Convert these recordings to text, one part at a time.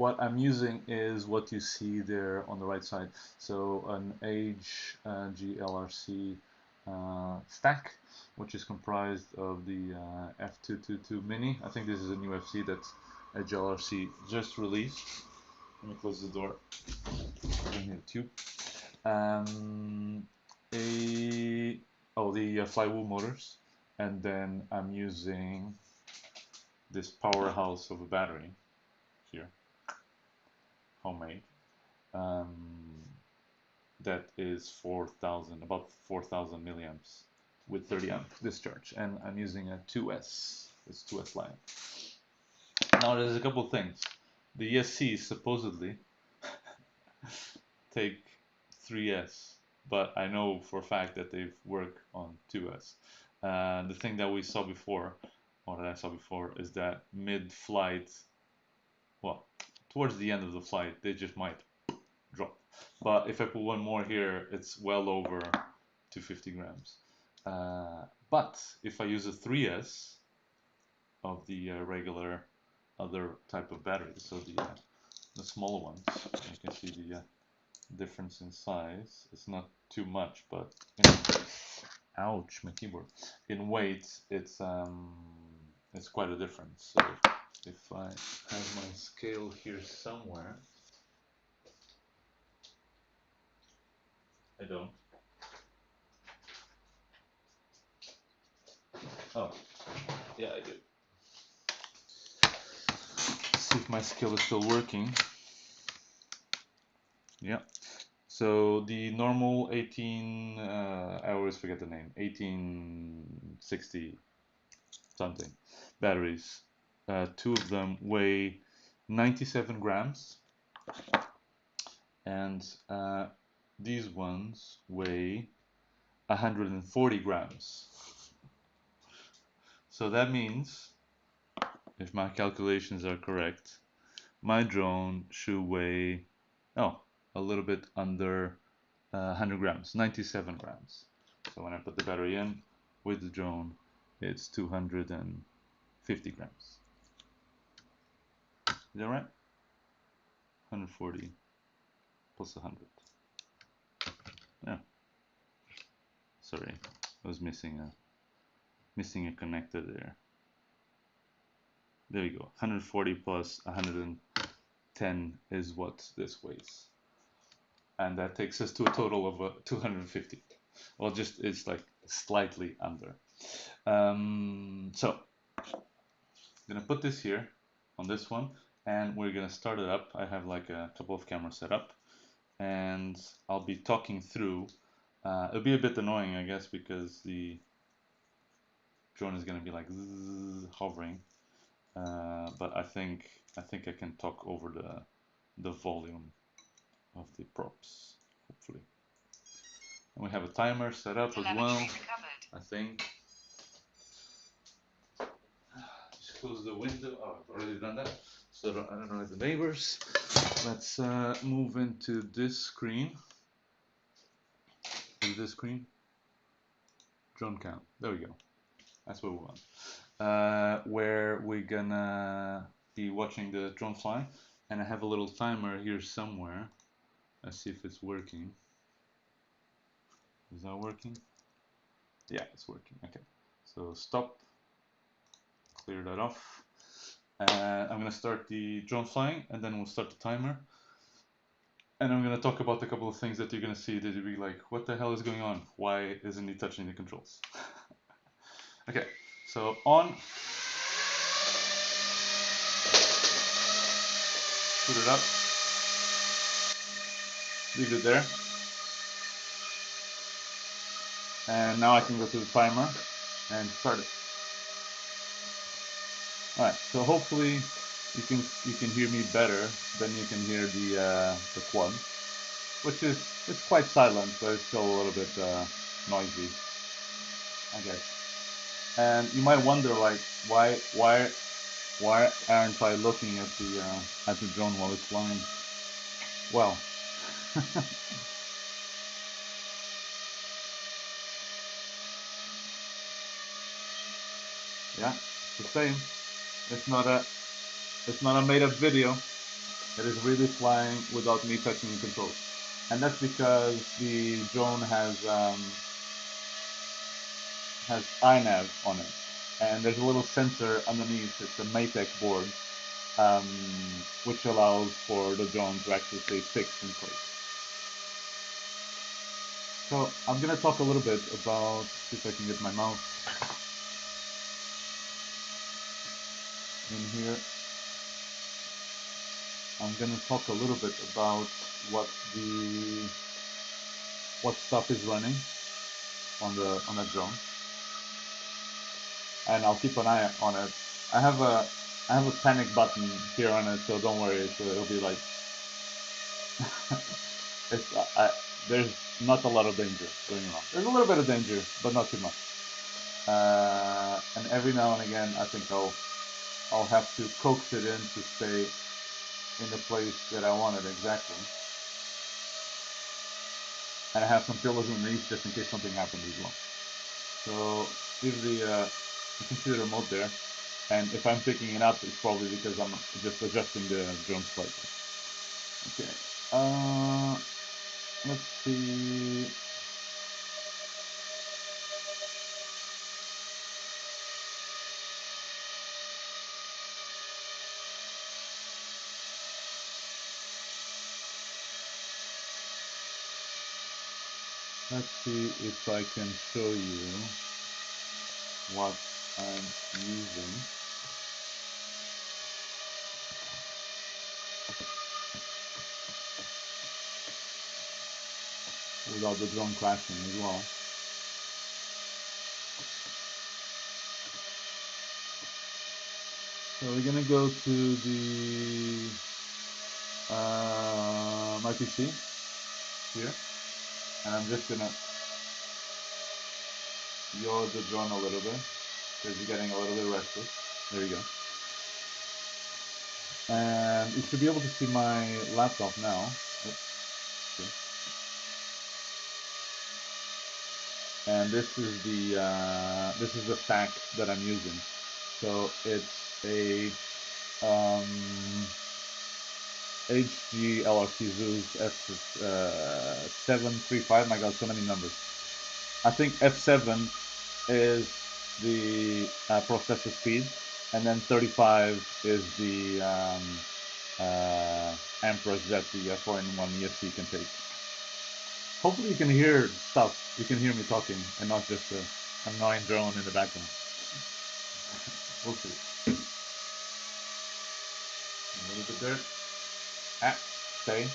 what I'm using is what you see there on the right side. So an Age GLRC stack, which is comprised of the F222 Mini. I think this is a new FC that Edge GLRC just released. Let me close the door. I don't need a tube. The flywheel motors, and then I'm using this powerhouse of a battery here, homemade. Um, that is about 4,000 milliamps with 30 amp discharge, and I'm using a 2S. It's 2S line. Now there's a couple of things. The ESC supposedly take 3S, but I know for a fact that they've worked on 2S. The thing that we saw before, or that I saw before, is that mid-flight, well, towards the end of the flight, they just might drop. But if I put one more here, it's well over 250 grams. But if I use a 3S of the regular other type of batteries, so the smaller ones, you can see the difference in size. It's not too much, but ouch, my keyboard. In weight, it's quite a difference. So if I have my scale here somewhere, I don't. Oh, yeah, I do. See if my scale is still working. Yeah. So the normal 18, I always forget the name, 1860 something batteries. Two of them weigh 97 grams, and these ones weigh 140 grams. So that means, if my calculations are correct, my drone should weigh, a little bit under 100 grams, 97 grams. So when I put the battery in with the drone, it's 250 grams. Is that right? 140 plus 100. Yeah. Sorry, I was missing a connector there. There you go. 140 plus 110 is what this weighs, and that takes us to a total of 250. Well, just it's like slightly under. So I'm gonna put this here on this one, and we're gonna start it up. I have like a couple of cameras set up, and I'll be talking through. It'll be a bit annoying, I guess, because the drone is gonna be like hovering. But I think I can talk over the volume of the props, hopefully. And we have a timer set up as well, I think. Just close the window. Oh, I've already done that, so I don't know the neighbors. Let's move into this screen. Is this screen? Drone count. There we go. That's what we want. Where we're gonna be watching the drone fly, and I have a little timer here somewhere. Let's see if it's working. Is that working? Yeah, it's working. Okay, so stop. Clear that off. I'm gonna start the drone flying, and then we'll start the timer. And I'm gonna talk about a couple of things that you're gonna see that you'll be like, what the hell is going on? Why isn't he touching the controls? Okay, so on. Put it up. Leave it there. And now I can go to the timer and start it. All right, so hopefully you can hear me better than you can hear the quad, which is it's quite silent, but it's still a little bit noisy, I guess. And you might wonder like why aren't I looking at the drone while it's flying? Well, yeah, the same. It's not a made up video. It is really flying without me touching the controls. And that's because the drone has iNav on it. And there's a little sensor underneath. It's a Matek board, um, which allows for the drone to actually stay fixed in place. So I'm going to talk a little bit about, see if I can get my mouse in here. I'm going to talk a little bit about what stuff is running on the drone, and I'll keep an eye on it. I have a panic button here on it, so don't worry. It'll be like it's there's not a lot of danger going on. There's a little bit of danger, but not too much. And every now and again, I think I'll have to coax it in to stay in the place that I want it exactly. And I have some pillows underneath just in case something happens as well. So leave you can see the remote there, and if I'm picking it up, it's probably because I'm just adjusting the drone slightly. Okay, let's see. Let's see if I can show you what I'm using. Without the drone crashing as well. So we're gonna go to the my PC here, and I'm just gonna yaw the drone a little bit because you're getting a little bit restless. There you go. And you should be able to see my laptop now. Oops. And this is the stack that I'm using. So it's a HG LRC Zeus F735. My God, so many numbers. I think F7 is the processor speed, and then 35 is the amperage that the 4-in-1 ESC can take. Hopefully you can hear stuff. You can hear me talking and not just an annoying drone in the background. We'll see. A little bit there. Stay.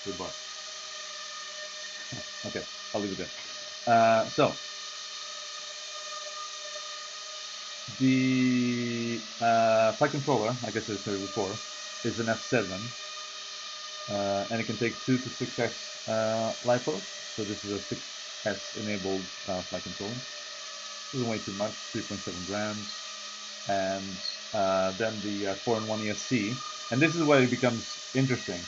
Goodbye. Okay, I'll leave it there. So, the flight controller, like I said before, is an F7, and it can take 2 to 6S LiPo. So this is a 6S enabled flight controller. Doesn't weigh too much, 3.7 grams. And then the 4-in-1 ESC, and this is where it becomes interesting.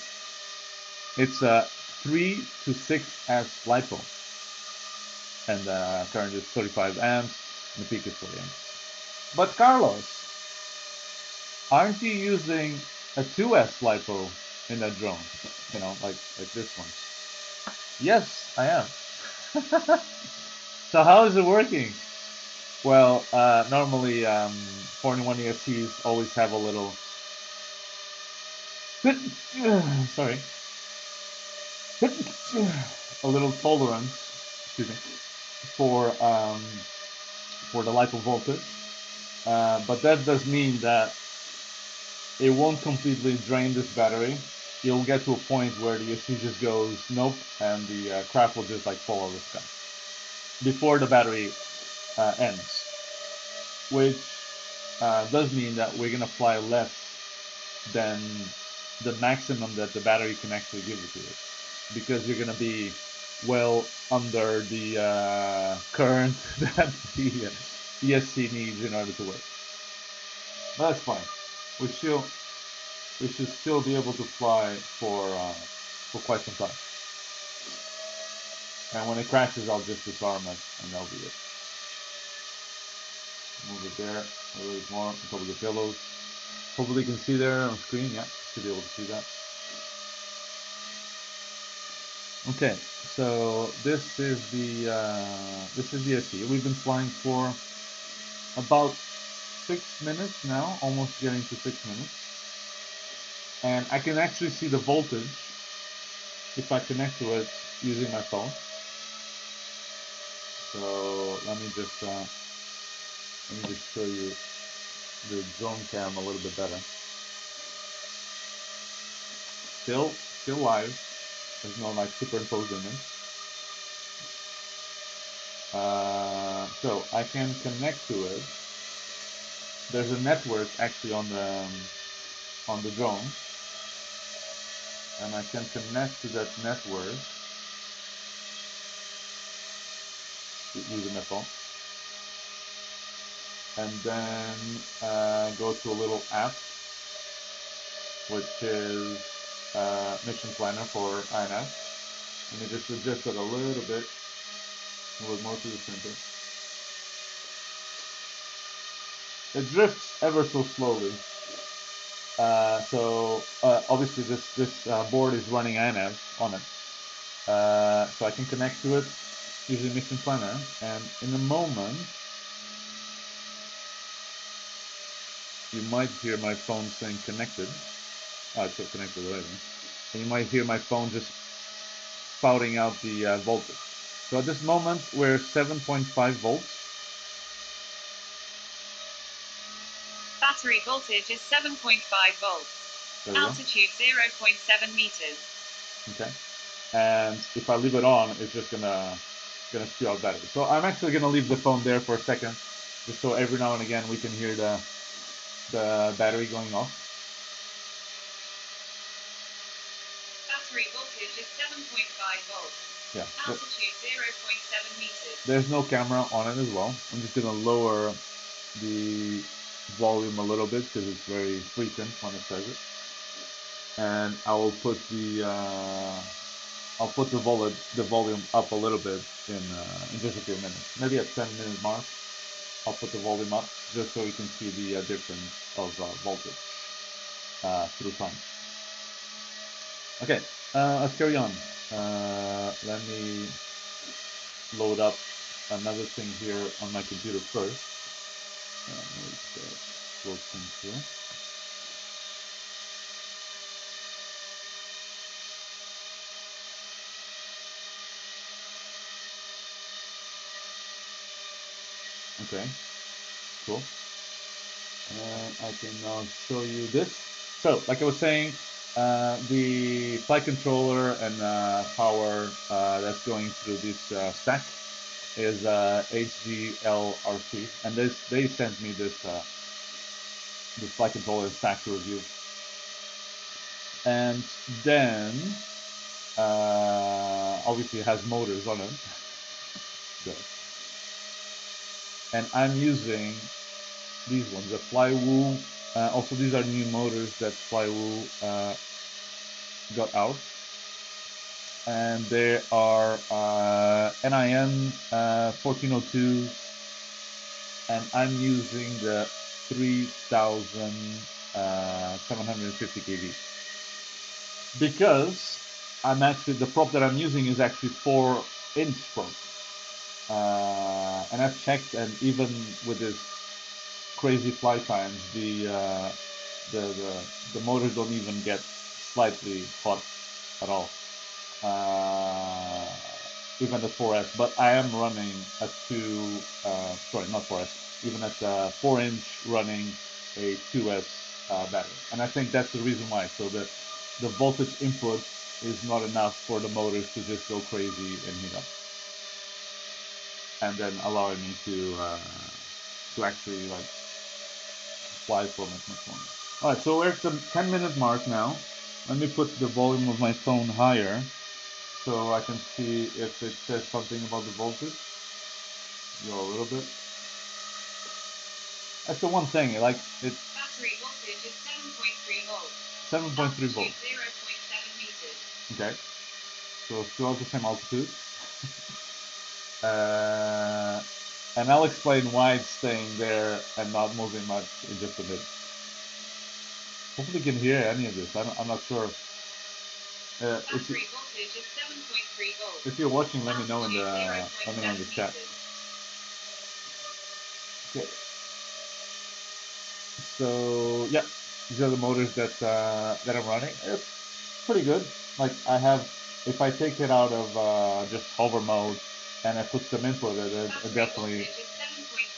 It's 3 to 6S LiPo, and current is 35 amps, and the peak is 40 amps. But Carlos, aren't you using a 2S LiPo in that drone? You know, like this one. Yes, I am. So how is it working? Well, normally 4-in-1 ESCs always have a little sorry, a little tolerance, excuse me, for the LiPo voltage, but that does mean that it won't completely drain this battery. You'll get to a point where the ESC just goes nope, and the craft will just like fall out of the sky before the battery ends, which does mean that we're gonna fly less than the maximum that the battery can actually give it to it, because you're gonna be well under the current that the ESC needs in order to work. But that's fine. We should still be able to fly for quite some time. And when it crashes, I'll just disarm it, and that'll be it. Move it there a little bit more on top of the pillows. Hopefully you can see there on screen. Yeah, should be able to see that. Okay, so this is the SE. We've been flying for about 6 minutes now, almost getting to 6 minutes, and I can actually see the voltage if I connect to it using my phone. So let me just show you the drone cam a little bit better. Still live. There's no like superimposed image. So I can connect to it. There's a network actually on the drone, and I can connect to that network using my phone, and then go to a little app, which is Mission Planner for INF. Let me just adjust it a little bit, move it more to the center. It drifts ever so slowly. So obviously this board is running INAV on it. So I can connect to it using Mission Planner, and in a moment you might hear my phone saying connected. It's not connected already. And you might hear my phone just spouting out the voltage. So at this moment we're 7.5 volts. Battery voltage is 7.5 volts. Altitude 0.7 meters. Okay. And if I leave it on, it's just gonna spew out battery. So I'm actually gonna leave the phone there for a second, just so every now and again we can hear the battery going off. Battery voltage is 7.5 volts. Yeah. Altitude 0.7 meters. There's no camera on it as well. I'm just gonna lower the volume a little bit because it's very frequent when it says it. And I will put the volume up a little bit in just a few minutes. Maybe at 10-minute mark, I'll put the volume up just so you can see the difference of voltage through time. Okay, let's carry on. Let me load up another thing here on my computer first. Close things here. Okay, cool. And I can now show you this. So, like I was saying, the flight controller and power that's going through this stack is HGLRC, and they sent me this flight controller stack to review. And then obviously it has motors on it. Good. And I'm using these ones, the Flywoo. Also, these are new motors that Flywoo got out, and they are NIN 1402, and I'm using the 3750 kV because I'm actually the prop that I'm using is actually 4-inch prop, and I've checked, and even with this crazy flight times, the motors don't even get slightly hot at all, even at 4S. But I am running at not 4S, even at 4-inch running a 2S battery, and I think that's the reason why. So the voltage input is not enough for the motors to just go crazy and heat up, and then allowing me to actually like fly for much longer. All right, so we're at the 10-minute mark now. Let me put the volume of my phone higher so I can see if it says something about the voltage. Go a little bit. That's the one thing, like it's battery voltage is 7.3 volts. 7.3 volts. 0.7 meters. Okay. So still at the same altitude. And I'll explain why it's staying there and not moving much in just a bit. Hopefully you can hear any of this. I'm not sure. Battery voltage is 7.3 volts. If you're watching, let me know in Altitude 0.7 the chat. meters. Okay. So yeah, these are the motors that I'm running. It's pretty good. Like I have, if I take it out of just hover mode and I put some input, it definitely. Voltage is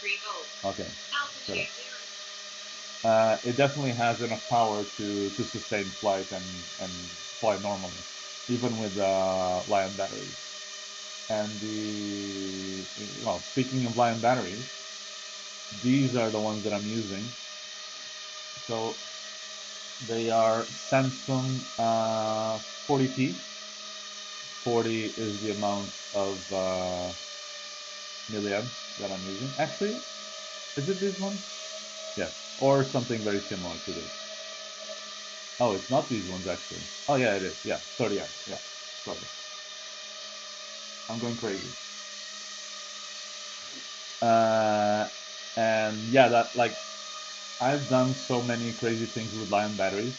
7.3 volts. Okay. Altitude 0. It definitely has enough power to sustain flight and fly normally, even with Lion batteries. And speaking of Lion batteries, these are the ones that I'm using. So they are Samsung 40P. 40 is the amount of milliamps that I'm using. Actually, is it this one? Yeah, or something very similar to this. Oh, it's not these ones actually. Oh yeah, it is. Yeah, 30 amps. Yeah, sorry. I'm going crazy. And yeah, that like I've done so many crazy things with Lion batteries,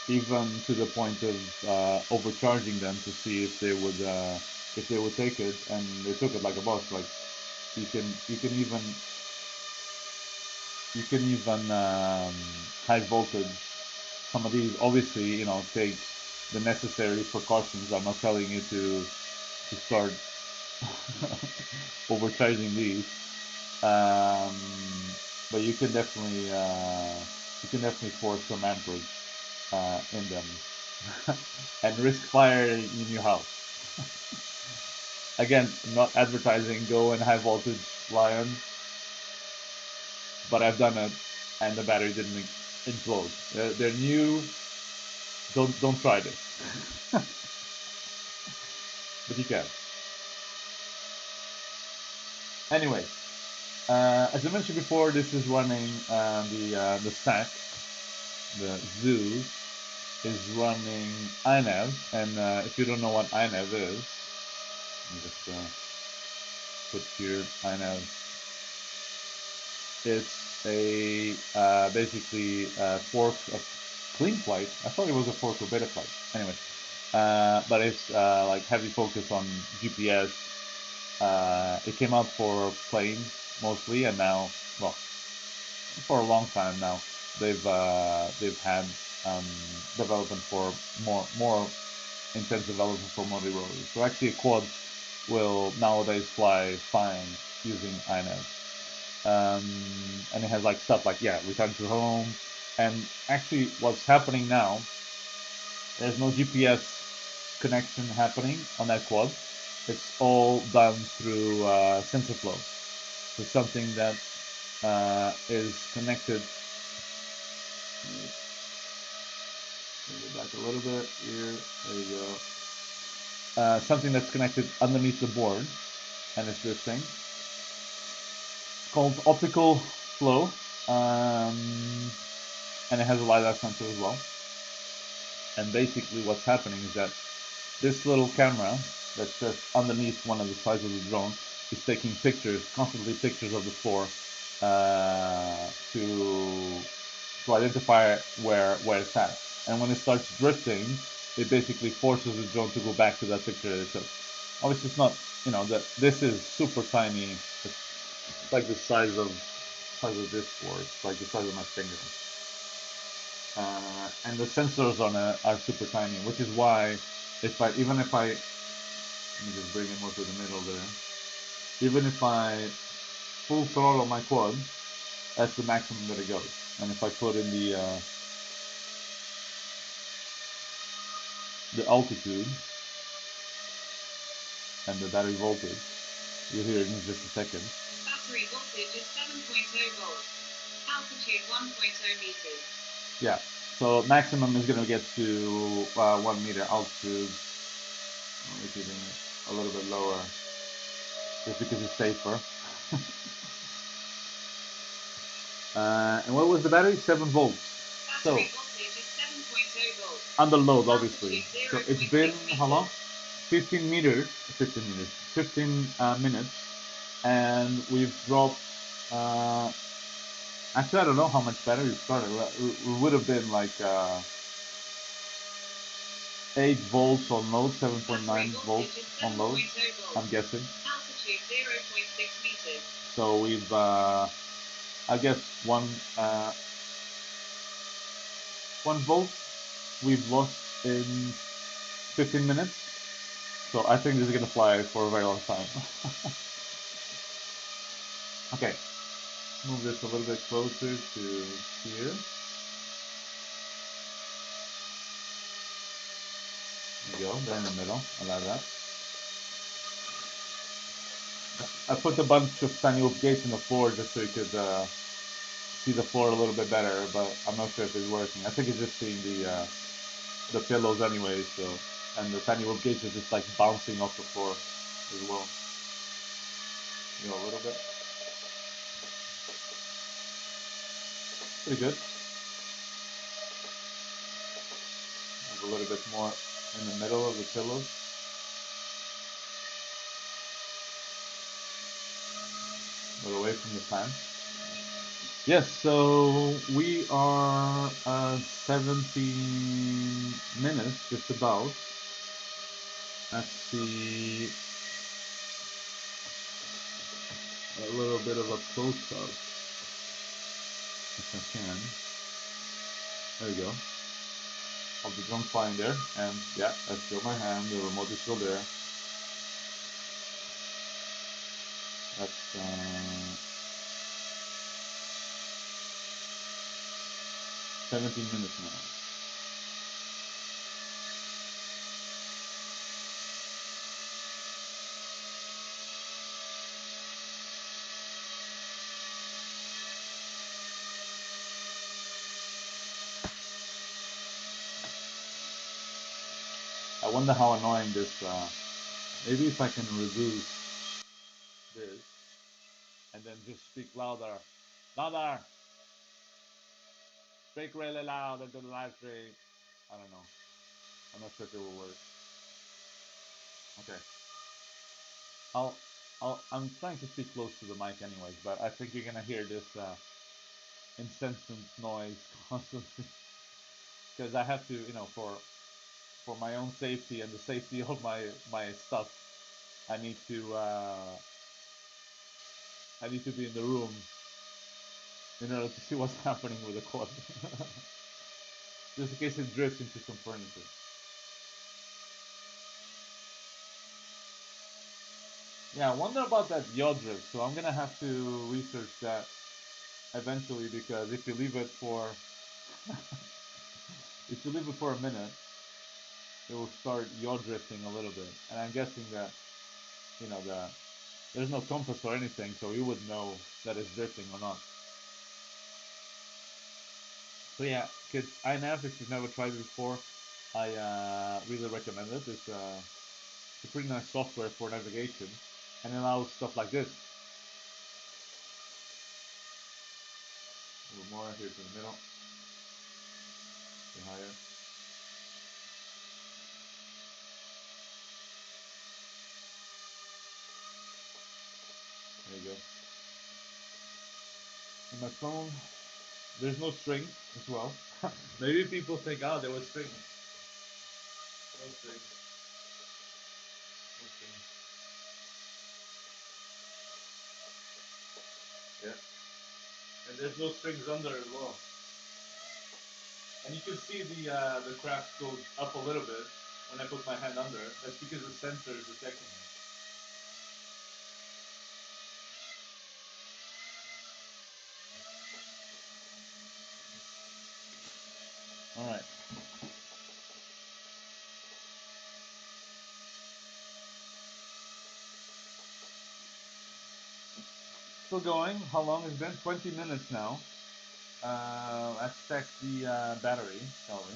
even to the point of overcharging them to see if they would take it, and they took it like a boss. Like you can even high voltage some of these. Obviously, take the necessary precautions. I'm not telling you to start overcharging these. Um, but you can definitely force some amperage in them and risk fire in your house. Again, not advertising go and high voltage Lion, but I've done it and the battery didn't implode. They're new. Don't try this. But you can. Anyway, as I mentioned before, this is running the stack. The Zoo is running iNav, and if you don't know what iNav is, let me just put here iNav. It's a basically fork of CleanFlight. I thought it was a fork of Betaflight. Anyway, but it's like heavy focus on GPS. It came out for planes mostly, and now, well, for a long time now, they've had development for more intense development for multi-rotors. So actually, a quad will nowadays fly fine using iNav. And it has like stuff like return to home, and actually what's happening now, there's no GPS connection happening on that quad. It's all done through SensorFlow. So something that is connected. Go back a little bit here. There you go. Something that's connected underneath the board, and it's this thing called optical flow, and it has a LiDAR sensor as well. And basically, what's happening is that this little camera that's just underneath one of the sides of the drone is taking pictures, constantly pictures of the floor to identify where it's at. And when it starts drifting, it basically forces the drone to go back to that picture that it took. Obviously, it's not, this is super tiny. It's like the size of this board. It's like the size of my finger. And the sensors on it are super tiny, which is why even if I, let me just bring it more to the middle there. Even if I full throttle my quad, that's the maximum that it goes. And if I put in the altitude and the battery voltage, you'll hear it in just a second. Battery voltage is 7.0 volts. Altitude 1.0 meters. Yeah, so maximum is going to get to 1 meter altitude. We're keeping it a little bit lower just because it's safer. And what was the battery? 7 volts. Battery voltage is 7.0 volts. Under load, obviously. So it's been how long? 15 minutes, and we've dropped Actually, I don't know how much better it started. It would have been like 8 volts on load, 7.9 volts on load, I'm guessing. Altitude 0.6 meters. So we've, I guess, 1 volt we've lost in 15 minutes. So I think this is gonna fly for a very long time. Okay, move this a little bit closer to here. There you go, they're in the middle. I like that. I put a bunch of tiny loop gates in the floor just so you could see the floor a little bit better, but I'm not sure if it's working. I think it's just seeing the pillows anyway, so, and the tiny loop gates are just like bouncing off the floor as well. You know, a little bit. Pretty good. Have a little bit more in the middle of the pillows. A little away from the fan. Yes, so we are 17 minutes, just about. Let's see a little bit of a close-up, if I can. There we go. Of the drum flying there, and yeah, that's still my hand. The remote is still there. That's 17 minutes now. I wonder how annoying this. Maybe if I can reduce this and then just speak louder, louder. Speak really loud into the live stream. I don't know. I'm not sure if it will work. Okay. I'll, I'm trying to speak close to the mic anyways, but I think you're gonna hear this incessant noise constantly because I have to, you know, for my own safety and the safety of my stuff, I need to be in the room in order to see what's happening with the quad, just in case it drifts into some furniture. Yeah, I wonder about that yaw drift. So I'm gonna have to research that eventually because if you leave it for a minute, it will start yaw drifting a little bit. And I'm guessing that you know there's no compass or anything, so you would know that it's drifting or not. So yeah, kids, iNav, if you've never tried it before, I really recommend it. It's a pretty nice software for navigation and it allows stuff like this. A little more here to the middle. Stay higher. There you go. And my phone, there's no string as well. Maybe people think, oh, there was string. No string. No string. Yeah. And there's no strings under as well. And you can see the craft goes up a little bit when I put my hand under. That's because the sensor is detecting it. All right. Still going. How long has it been? 20 minutes now. Let's check the battery, shall we?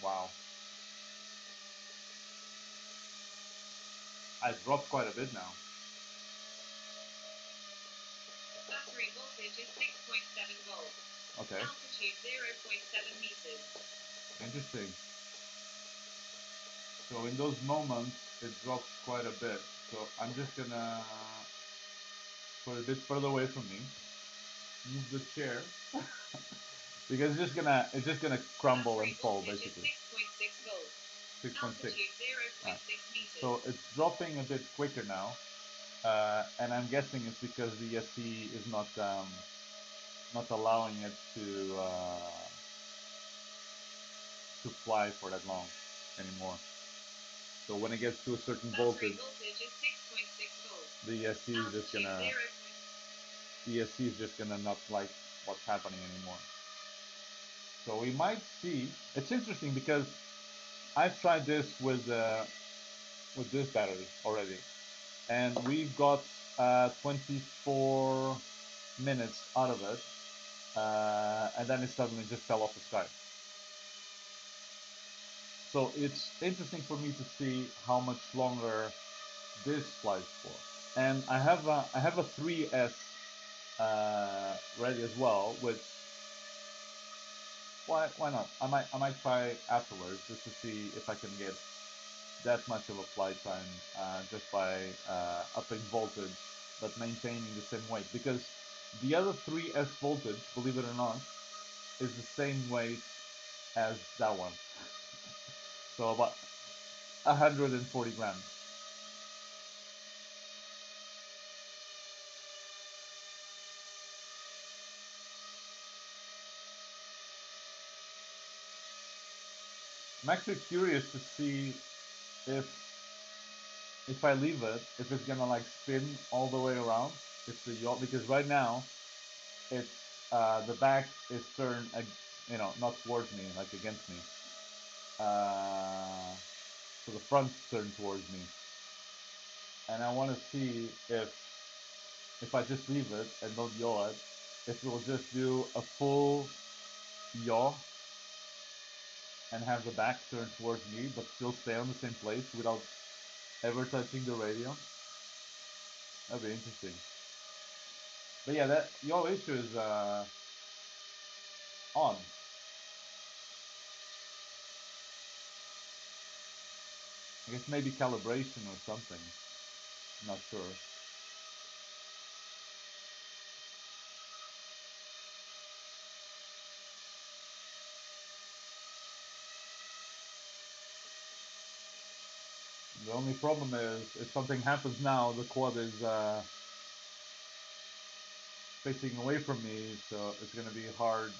Wow. I dropped quite a bit now. Battery voltage is 6.7 volts. Okay. Altitude 0.7 meters. Interesting. So in those moments, it drops quite a bit. So I'm just gonna put it a bit further away from me, move the chair, because it's just gonna crumble and fall basically. 6.6 volts. 6.6. Altitude 0.6 meters. So it's dropping a bit quicker now, and I'm guessing it's because the SE is not allowing it to fly for that long anymore. So when it gets to a certain Battery voltage, voltage is 6.6 volts. the SE is just Altitude gonna 0. the SE is just gonna not like what's happening anymore. So we might see. It's interesting because I've tried this with this battery already, and we've got 24 minutes out of it, and then it suddenly just fell off the sky. So it's interesting for me to see how much longer this flies for. And I have a 3S ready as well, which why not? I might try afterwards just to see if I can get that much of a flight time just by upping voltage but maintaining the same weight, because the other 3S voltage, believe it or not, is the same weight as that one. So about 140 grams. I'm actually curious to see if if I leave it, if it's gonna like spin all the way around. If the yacht, because right now it's the back is turned, not towards me, like against me. So the front's turned towards me, and I want to see if I just leave it and don't yaw it, if it will just do a full yaw and have the back turned towards me, but still stay on the same place without ever touching the radio. That'd be interesting. But yeah, that yaw issue is on. I guess maybe calibration or something. I'm not sure. The only problem is if something happens now, the quad is facing away from me, so it's gonna be hard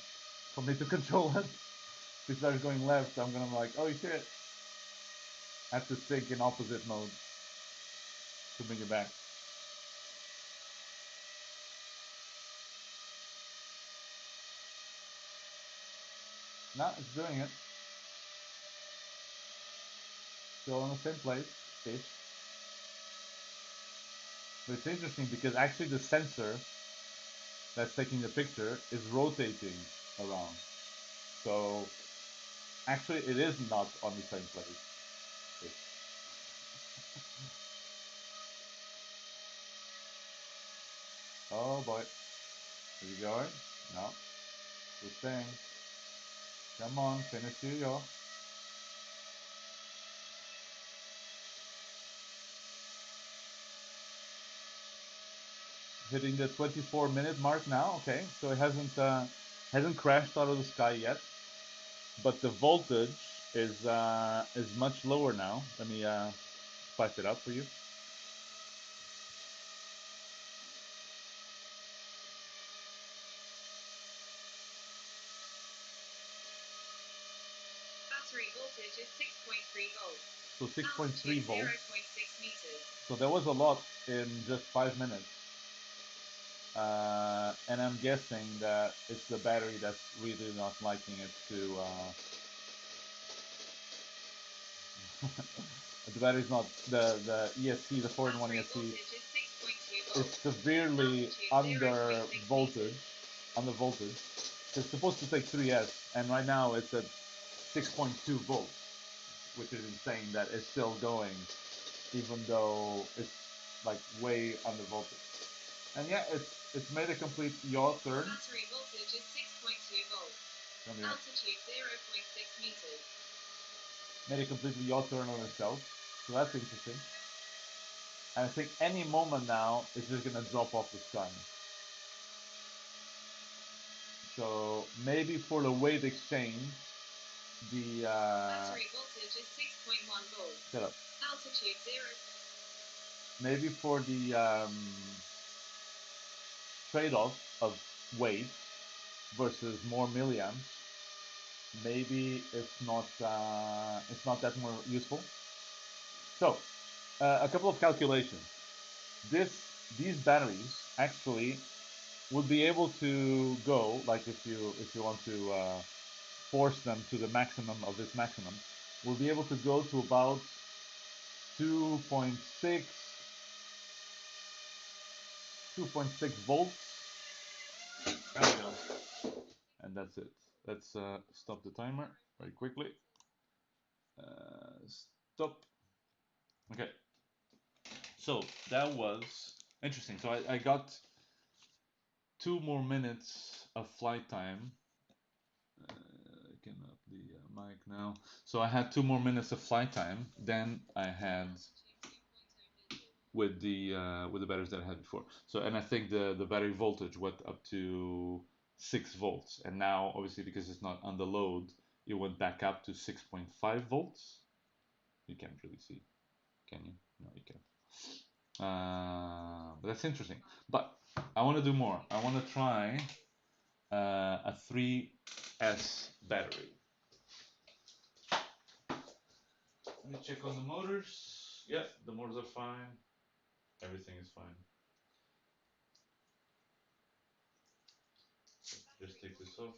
for me to control it. If it starts going left, I'm gonna be like, oh shit. I have to think in opposite mode to bring it back. No, it's doing it. Still in the same place, ish. But it's interesting because actually the sensor that's taking the picture is rotating around. So actually it is not on the same place. Oh boy. Is it going? No. Good thing. Come on, finish your yaw. Hitting the 24-minute mark now. Okay, so it hasn't crashed out of the sky yet, but the voltage is much lower now. Let me spice it up for you. Battery voltage is 6.3 volts. So 6.3 Altitude volts. 0.6 meters. So there was a lot in just 5 minutes. And I'm guessing that it's the battery that's really not liking it to. The battery's not the ESC, the 4-in-1 Battery ESC voltage is 6.2 is volts. severely Altitude 0.6 meters. under voltage. It's supposed to take 3S, and right now it's at 6.2 volts, which is insane that it's still going, even though it's like way under voltage. And yeah, it's made a complete yaw turn. Battery voltage is 6.2 volts. Come here. Altitude 0.6 meters. made it completely yaw turn on itself. So that's interesting. And I think any moment now it's just gonna drop off the sky. So maybe for the weight exchange, the Battery voltage is 6.1 volts. shut up. Altitude 0. Maybe for the trade-off of weight versus more milliamps, maybe it's not that more useful. So a couple of calculations. These batteries actually would be able to go, like if you want to force them to the maximum of this maximum, will be able to go to about 2.6 volts. There we go. And that's it. Let's stop the timer very quickly. Stop. Okay. So that was interesting. So I got 2 more minutes of flight time. I can up the mic now. So I had 2 more minutes of flight time than I had with the batteries that I had before. So and I think the battery voltage went up to 6 volts, and now obviously because it's not under load, it went back up to 6.5 volts. You can't really see, can you? No, you can't. But that's interesting. But I want to do more. I want to try a 3S battery. Let me check on the motors. Yeah, the motors are fine. Everything is fine. Just take this off.